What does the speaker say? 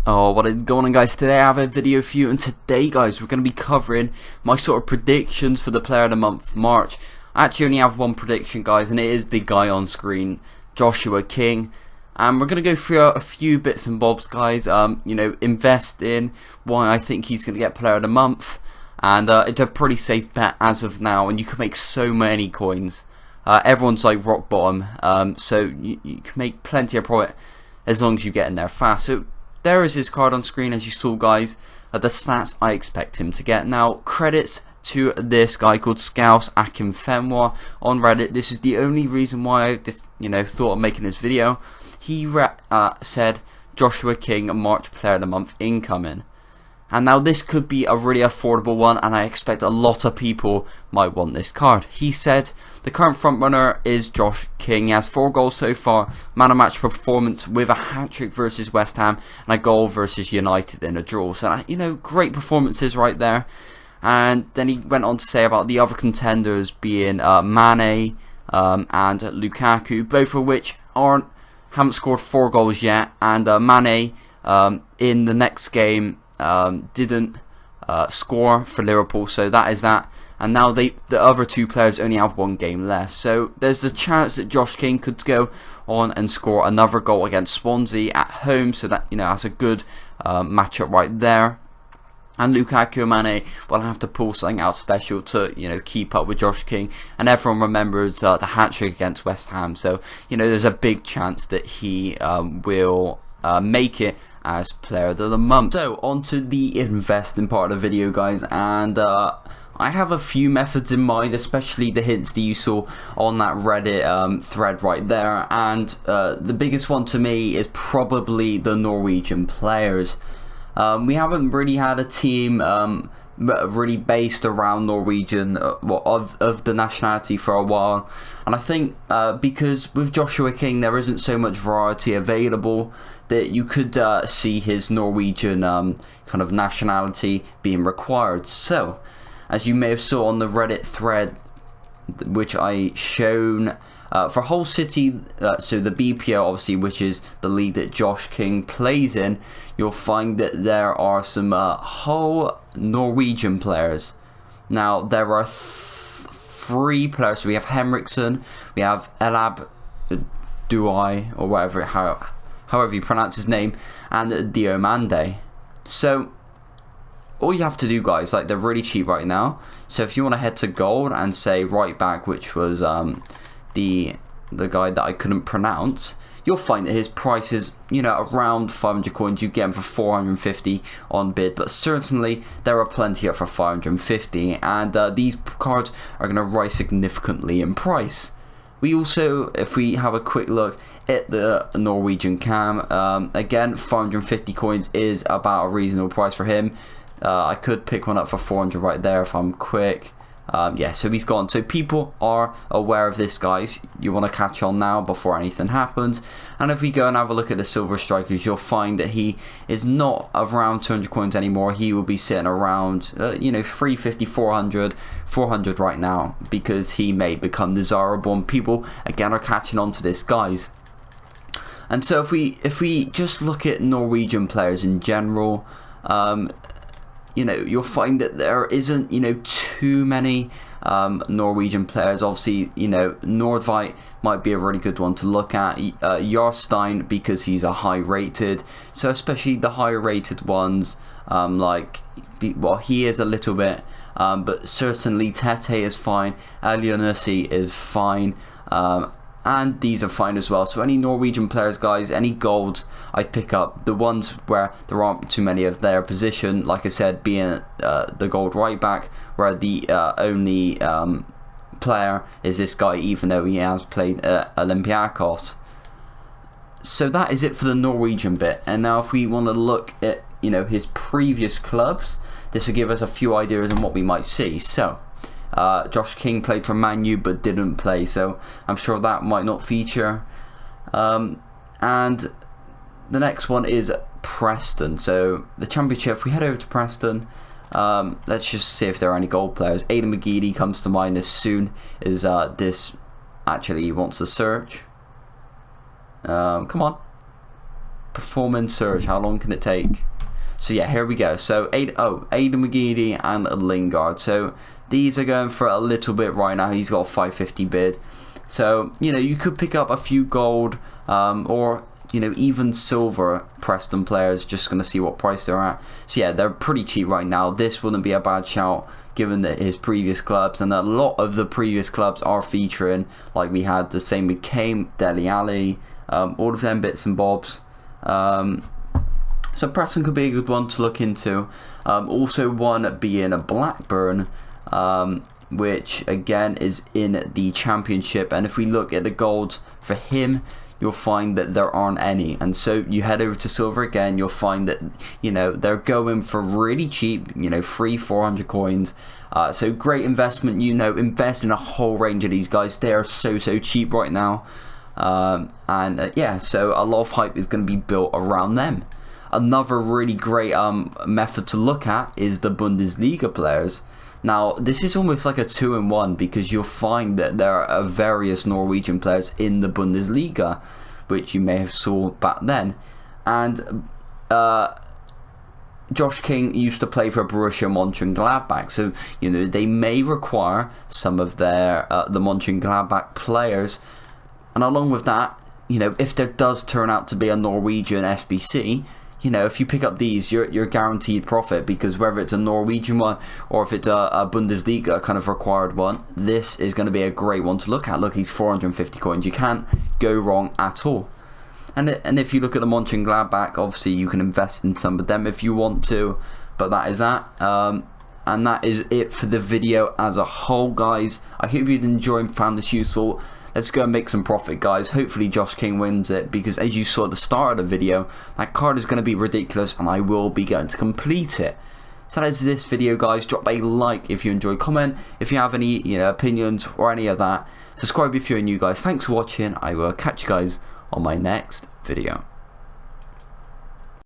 Oh, what is going on, guys? Today I have a video for you, and today, guys, we're going to be covering my sort of predictions for the player of the month, March. I actually only have one prediction, guys, and it is the guy on screen, Joshua King. And we're going to go through a few bits and bobs, guys. Invest in why I think he's going to get player of the month. And it's a pretty safe bet as of now, and you can make so many coins. Everyone's like rock bottom, so you can make plenty of profit as long as you get in there fast. So there is his card on screen, as you saw, guys. The stats I expect him to get. Now, credits to this guy called Scouse Akinfenwa on Reddit. This is the only reason why I thought of making this video. He said Joshua King, March Player of the Month incoming. And now this could be a really affordable one, and I expect a lot of people might want this card. He said the current frontrunner is Josh King. He has 4 goals so far, man of match performance with a hat-trick versus West Ham and a goal versus United in a draw. So, great performances right there. And then he went on to say about the other contenders being Mane and Lukaku, both of which haven't scored 4 goals yet. And Mane in the next game didn't score for Liverpool, so that is that. And now the other 2 players only have 1 game left, so there's a chance that Josh King could go on and score another goal against Swansea at home, so that that's a good matchup right there. And Lukaku and Mane will have to pull something out special to keep up with Josh King, and everyone remembers the hat-trick against West Ham, so there's a big chance that he will make it as player of the month. So on to the investing part of the video, guys, and I have a few methods in mind, especially the hints that you saw on that Reddit thread right there. And the biggest one to me is probably the Norwegian players. We haven't really had a team really based around Norwegian of the nationality for a while, and I think because with Joshua King there isn't so much variety available, that you could see his Norwegian kind of nationality being required. So as you may have saw on the Reddit thread, which I shown for Hull City, so the BPO obviously, which is the league that Josh King plays in, you'll find that there are some Hull Norwegian players. Now there are 3 players. So we have Henriksen, we have Elab Duai, or whatever, however you pronounce his name, and Diomande. So all you have to do, guys, they're really cheap right now. So if you want to head to gold and say right back, which was the guy that I couldn't pronounce, you'll find that his price is around 500 coins. You get him for 450 on bid, but certainly there are plenty up for 550, and these cards are going to rise significantly in price. We also, if we have a quick look at the Norwegian Cam, again 550 coins is about a reasonable price for him. I could pick one up for 400 right there if I'm quick. Yeah, so he's gone. So people are aware of this, guys. You want to catch on now before anything happens. And if we go and have a look at the Silver Strikers, you'll find that he is not around 200 coins anymore. He will be sitting around 350, 400 right now, because he may become desirable, and people again are catching on to this, guys. And so if we just look at Norwegian players in general, you'll find that there isn't too many Norwegian players. Obviously, Nordveit might be a really good one to look at. Jarstein, because he's a high rated, so especially the higher rated ones, he is a little bit, but certainly Tete is fine, Elionussi is fine, and these are fine as well. So any Norwegian players, guys, any golds I'd pick up. The ones where there aren't too many of their position, like I said, being the gold right back, where the only player is this guy, even though he has played Olympiacos. So that is it for the Norwegian bit. And now if we want to look at his previous clubs, this will give us a few ideas on what we might see. So Josh King played for Man U but didn't play, so I'm sure that might not feature. And the next one is Preston. So the Championship, if we head over to Preston, let's just see if there are any gold players. Aiden Mcgee comes to mind as soon as this actually wants to search. Come on. performance surge. How long can it take? So yeah, here we go. So Aiden Mcgee and Lingard. So these are going for a little bit right now. He's got a 550 bid. So you know, you could pick up a few gold or you know, even silver Preston players, just going to see what price they're at. So yeah, they're pretty cheap right now. This wouldn't be a bad shout given that his previous clubs, and a lot of the previous clubs are featuring, like we had the same with Cam, Dele Alli, all of them bits and bobs. So Preston could be a good one to look into. Also one being a Blackburn, which again is in the Championship, and if we look at the golds for him, you'll find that there aren't any. And so you head over to silver again, you'll find that, you know, they're going for really cheap, you know, 400 coins. So great investment, you know, invest in a whole range of these guys. They are so cheap right now. Yeah, so a lot of hype is going to be built around them. Another really great method to look at is the Bundesliga players. Now, this is almost like a 2-in-1 because you'll find that there are various Norwegian players in the Bundesliga, which you may have saw back then. And Josh King used to play for Borussia Mönchengladbach, so you know they may require some of their the Mönchengladbach players. And along with that, you know, if there does turn out to be a Norwegian SBC, you know, if you pick up these, you're guaranteed profit, because whether it's a Norwegian one or if it's a Bundesliga kind of required one, this is going to be a great one to look at. Look, he's 450 coins. You can't go wrong at all. And if you look at the Mönchengladbach, obviously you can invest in some of them if you want to, but that is that. And that is it for the video as a whole, guys. I hope you'd enjoy and found this useful. Let's go and make some profit, guys. Hopefully Josh King wins it, because as you saw at the start of the video, that card is going to be ridiculous and I will be going to complete it. So that is this video, guys. Drop a like if you enjoyed, comment if you have any, you know, opinions or any of that. Subscribe if you're new, guys. Thanks for watching. I will catch you guys on my next video.